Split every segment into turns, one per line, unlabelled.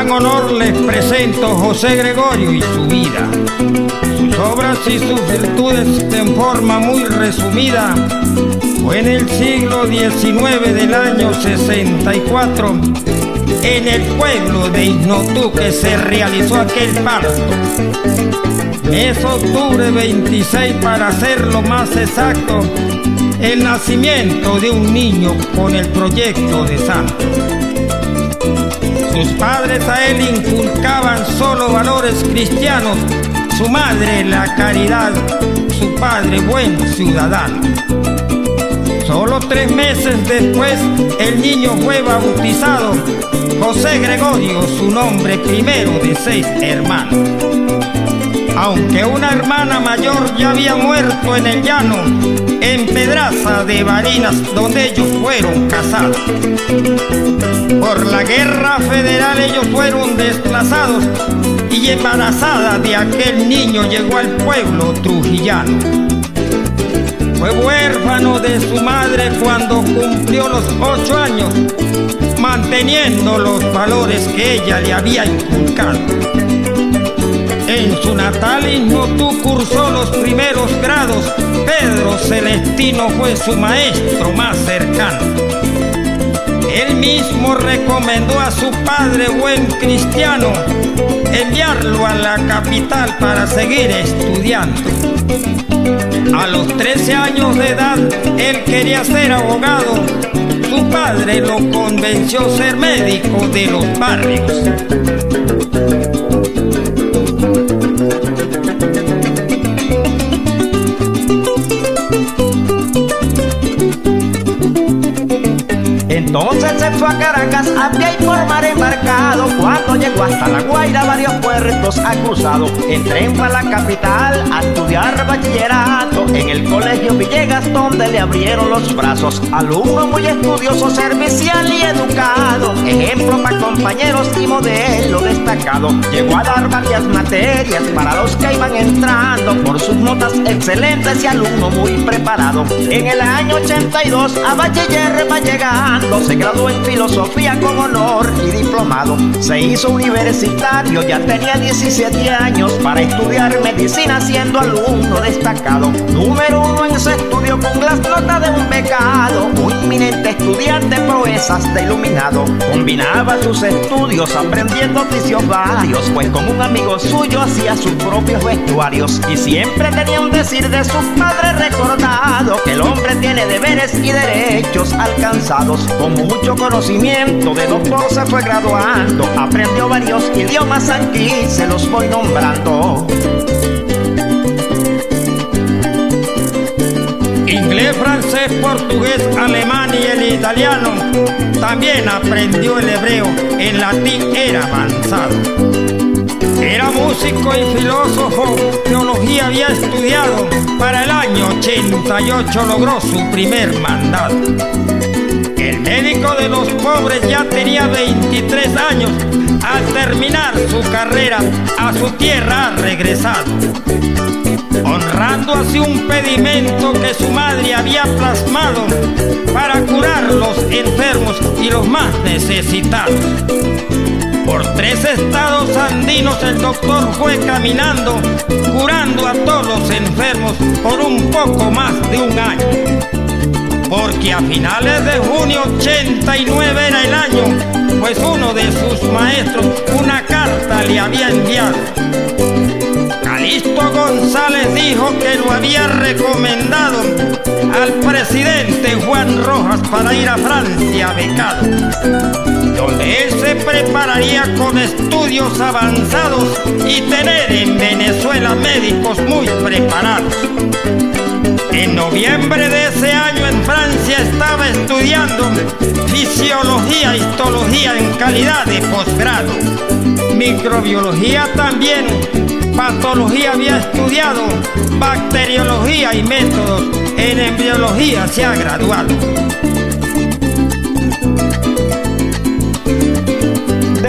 gran honor les presento José Gregorio y su vida, sus obras y sus virtudes en forma muy resumida. Fue en el siglo XIX del año 64, en el pueblo de Iznotú, que se realizó aquel parto. Es octubre 26, para hacerlo más exacto, el nacimiento de un niño con el proyecto de santo. Sus padres a él inculcaban solo valores cristianos, su madre la caridad, su padre buen ciudadano. Solo 3 meses después el niño fue bautizado, José Gregorio, su nombre primero de 6 hermanos. Aunque una hermana mayor ya había muerto en el llano, en Pedraza de Barinas, donde ellos fueron casados. Por la guerra federal ellos fueron desplazados y embarazada de aquel niño llegó al pueblo trujillano. Fue huérfano de su madre cuando cumplió los 8 años, manteniendo los valores que ella le había inculcado. En su natal Iznotú cursó los primeros grados. Pedro Celestino fue su maestro más cercano. Él mismo recomendó a su padre, buen cristiano, enviarlo a la capital para seguir estudiando. A los 13 años de edad él quería ser abogado. Su padre lo convenció a ser médico de los barrios.
Entonces se fue a Caracas a pie y por mar embarcado. Cuando llegó hasta La Guaira varios puertos ha cruzado. En tren fue a la capital a estudiar bachillerato en el colegio Villegas, donde le abrieron los brazos. Alumno muy estudioso, servicial y educado, ejemplo para compañeros y modelo destacado. Llegó a dar varias materias para los que iban entrando por sus notas excelentes y alumno muy preparado. En el año 82 a bachiller va llegando, se graduó en filosofía con honor y diplomado. Se hizo universitario, ya tenía 17 años para estudiar medicina, siendo alumno destacado. Número 1 en su estudio con las notas de un becado, un eminente estudiante, proezas de iluminado. Combinaba sus estudios aprendiendo oficios varios, pues con un amigo suyo hacía sus propios vestuarios. Y siempre tenía un decir de su padre recordado, que el hombre tiene deberes y derechos alcanzados. Con mucho conocimiento de doctor se fue graduando, aprendió varios idiomas, aquí se los voy nombrando.
Inglés, francés, portugués, alemán y el italiano. También aprendió el hebreo, el latín era avanzado. Era músico y filósofo, teología había estudiado. Para el año 88 logró su primer mandato. El médico de los pobres ya tenía 23 años. Al terminar su carrera a su tierra ha regresado, honrando así un pedimento que su madre había plasmado para curar los enfermos y los más necesitados. Por 3 estados andinos el doctor fue caminando, curando a todos los enfermos por un poco más de un año. Porque a finales de junio 89 era el año, pues uno de sus maestros una carta le había enviado. Calixto González dijo que lo había recomendado al presidente Juan Rojas para ir a Francia becado, donde él se prepararía con estudios avanzados y tener en Venezuela médicos muy preparados. En noviembre de ese año en Francia estaba estudiando fisiología, histología en calidad de posgrado. Microbiología también, patología había estudiado, bacteriología y métodos, en embriología se ha graduado.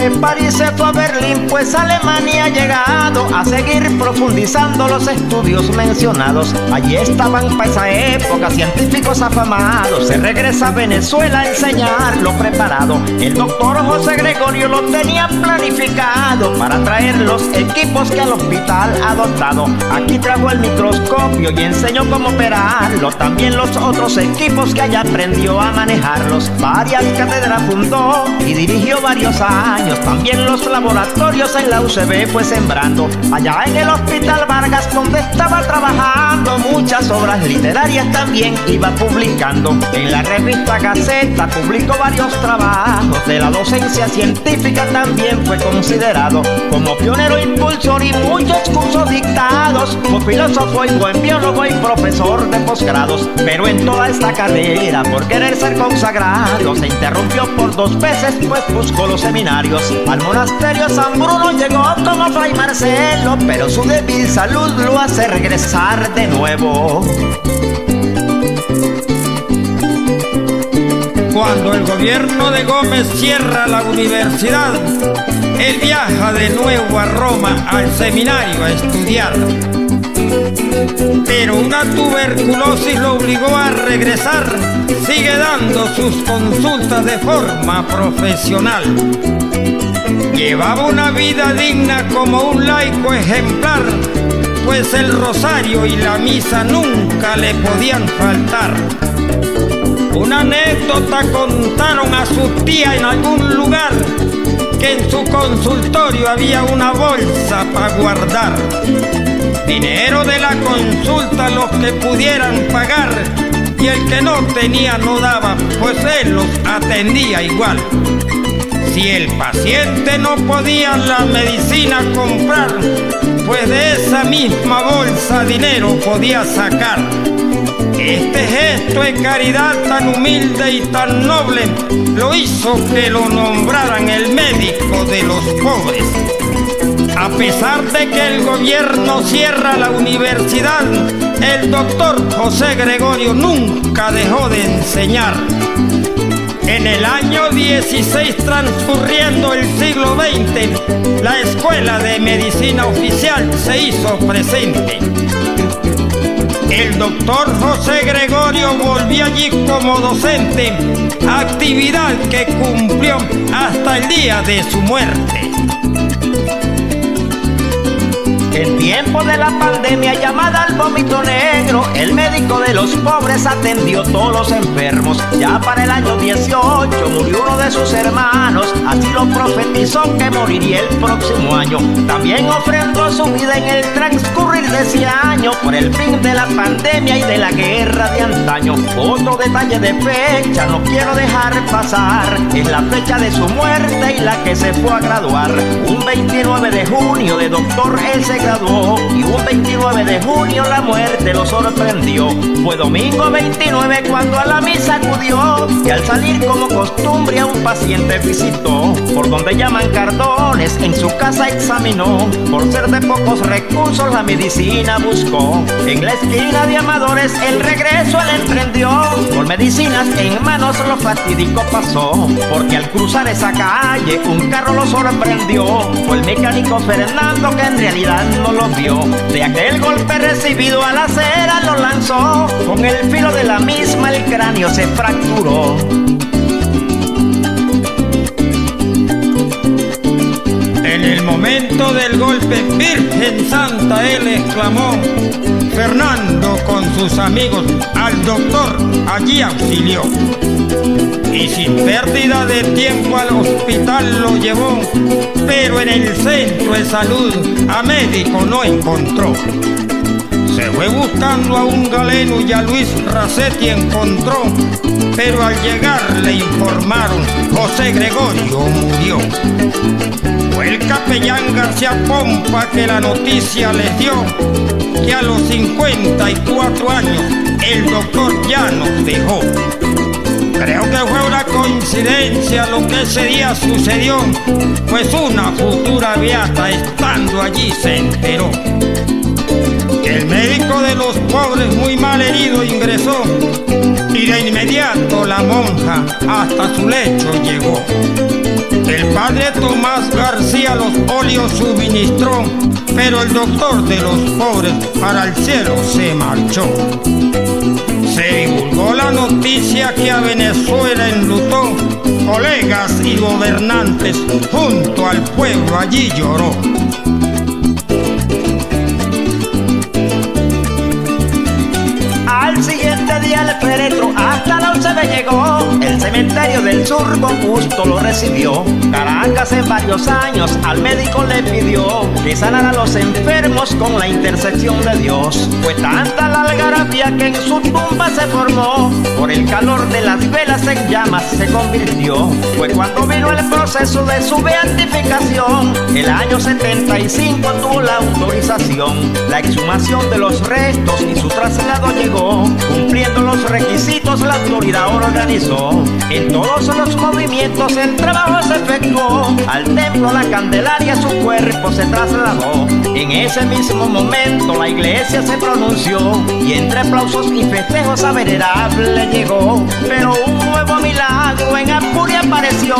de París se fue a Berlín, pues a Alemania ha llegado a seguir profundizando los estudios mencionados. Allí estaban para esa época científicos afamados. Se regresa a Venezuela a enseñar lo preparado. El doctor José Gregorio lo tenía planificado para traer los equipos que al hospital ha dotado. Aquí trajo el microscopio y enseñó cómo operarlo. También los otros equipos que allá aprendió a manejarlos. Varias cátedras fundó y dirigió varios años. También los laboratorios en la UCB fue sembrando. Allá en el Hospital Vargas, donde estaba trabajando, muchas obras literarias también iba publicando. En la revista Gaceta publicó varios trabajos. De la docencia científica también fue considerado como pionero, impulsor y muchos cursos dictados. Fue filósofo y buen biólogo y profesor de posgrados. Pero en toda esta carrera, por querer ser consagrado, se interrumpió por 2 veces, pues buscó los seminarios. Al monasterio San Bruno llegó como Fray Marcelo, pero su débil salud lo hace regresar de nuevo.
Cuando el gobierno de Gómez cierra la universidad, él viaja de nuevo a Roma al seminario a estudiar. Pero una tuberculosis lo obligó a regresar. Sigue dando sus consultas de forma profesional. Llevaba una vida digna como un laico ejemplar, pues el rosario y la misa nunca le podían faltar. Una anécdota contaron a su tía en algún lugar, que en su consultorio había una bolsa para guardar dinero de la consulta, los que pudieran pagar, y el que no tenía no daba, pues él los atendía igual. Si el paciente no podía la medicina comprar, pues de esa misma bolsa dinero podía sacar. Este gesto de caridad tan humilde y tan noble lo hizo que lo nombraran el médico de los pobres. A pesar de que el gobierno cierra la universidad, el doctor José Gregorio nunca dejó de enseñar. En el año 16, transcurriendo el siglo XX, la Escuela de Medicina Oficial se hizo presente. El doctor José Gregorio volvió allí como docente, actividad que cumplió hasta el día de su muerte.
En tiempo de la pandemia llamada al vómito negro, el médico de los pobres atendió todos los enfermos. Ya para el año 18 murió uno de sus hermanos, así lo profetizó que moriría el próximo año. También ofrendó su vida en el transcurrir de ese año por el fin de la pandemia y de la guerra de antaño. Otro detalle de fecha no quiero dejar pasar, es la fecha de su muerte y la que se fue a graduar. Un 29 de junio de doctor él se graduó, y un 29 de junio la muerte lo sorprendió. Fue domingo 29 cuando a la misa acudió, y al salir como costumbre a un paciente visitó. Por donde llaman Cardones en su casa examinó, por ser de pocos recursos la medicina buscó. En la esquina de Amadores el regreso él emprendió, por medicinas en manos lo fatídico pasó, porque al cruzar esa calle un carro lo sorprendió. Fue el mecánico Fernando que en realidad no lo vio. De aquel golpe recibido a la acera lo lanzó, con el filo de la misma el cráneo se fracturó.
En el momento del golpe, Virgen Santa, él exclamó. Fernando con sus amigos al doctor allí auxilió, y sin pérdida de tiempo al hospital lo llevó, pero en el centro de salud a médico no encontró. Se fue buscando a un galeno y a Luis Racetti encontró, pero al llegar le informaron José Gregorio murió. Fue el capellán García Pompa que la noticia les dio, que a los 54 años el doctor ya nos dejó. Creo que fue una coincidencia lo que ese día sucedió, pues una futura beata estando allí se enteró que el médico de los pobres muy mal herido ingresó, y de inmediato la monja hasta su lecho llegó. El padre Tomás García los óleos suministró, pero el doctor de los pobres para el cielo se marchó. Se divulgó la noticia que a Venezuela enlutó, colegas y gobernantes junto al pueblo allí lloró.
Al siguiente día el féretro hasta la UCB llegó. El cementerio del sur con gusto lo recibió. Caracas en varios años al médico le pidió que sanara a los enfermos con la intercesión de Dios. Fue tanta la algarabía que en su tumba se formó. Por el calor de las velas en llamas se convirtió. Fue cuando vino el proceso de su beatificación. El año 75 tuvo la autorización. La exhumación de los restos y su traslado llegó. Cumpliendo los requisitos la autoridad organizó. En todos los movimientos el trabajo se efectuó. Al templo La Candelaria su cuerpo se trasladó. En ese mismo momento la iglesia se pronunció y entre aplausos y festejos a venerable llegó. Pero un nuevo milagro en Apure apareció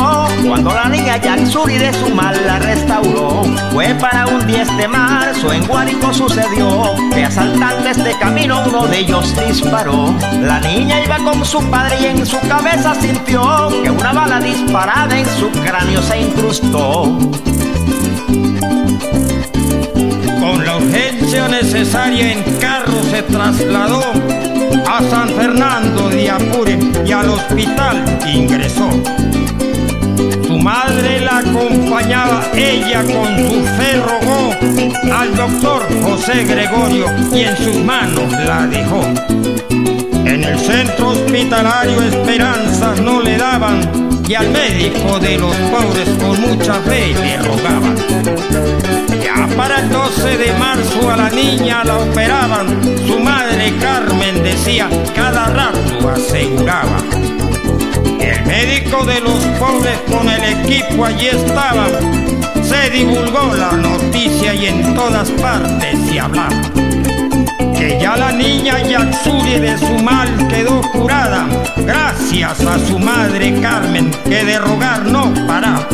cuando la niña Yaxuri de su mal la restauró. Fue para un 10 de marzo en Guárico sucedió que asaltantes de camino uno de ellos disparó. La niña iba con su padre y en su cabeza sintió que una bala disparada en su cráneo se incrustó.
Con la urgencia necesaria en carro se trasladó a San Fernando de Apure y al hospital ingresó. Su madre la acompañaba, ella con su fe rogó al doctor José Gregorio y en sus manos la dejó. En el centro hospitalario esperanzas no le daban y al médico de los pobres con mucha fe le rogaban. Ya para el 12 de marzo a la niña la operaban, su madre Carmen decía, cada rato aseguraba. El médico de los pobres con el equipo allí estaba. Se divulgó la noticia y en todas partes se hablaba que ya la niña Yaxuri de su mal quedó curada, gracias a su madre Carmen que de rogar no paraba.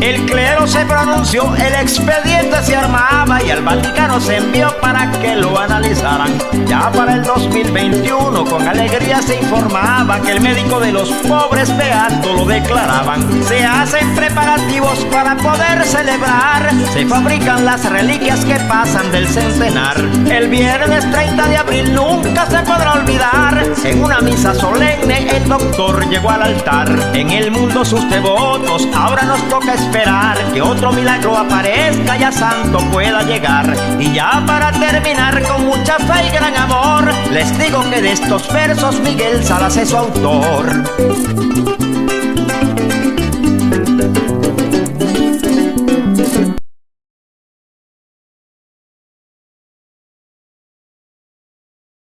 El clero se pronunció, el expediente se armaba y al Vaticano se envió para que lo analizaran. Ya para el 2021 con alegría se informaba que el médico de los pobres beato lo declaraban. Se hacen preparativos para poder celebrar, se fabrican las reliquias que pasan del centenar. El viernes 30 de abril nunca se podrá olvidar, en una misa solemne el doctor llegó al altar. En el mundo sus devotos ahora nos toca esperar que otro milagro aparezca y a santo pueda llegar. Y ya para terminar con mucha fe y gran amor, les digo que de estos versos Miguel Salas es su autor.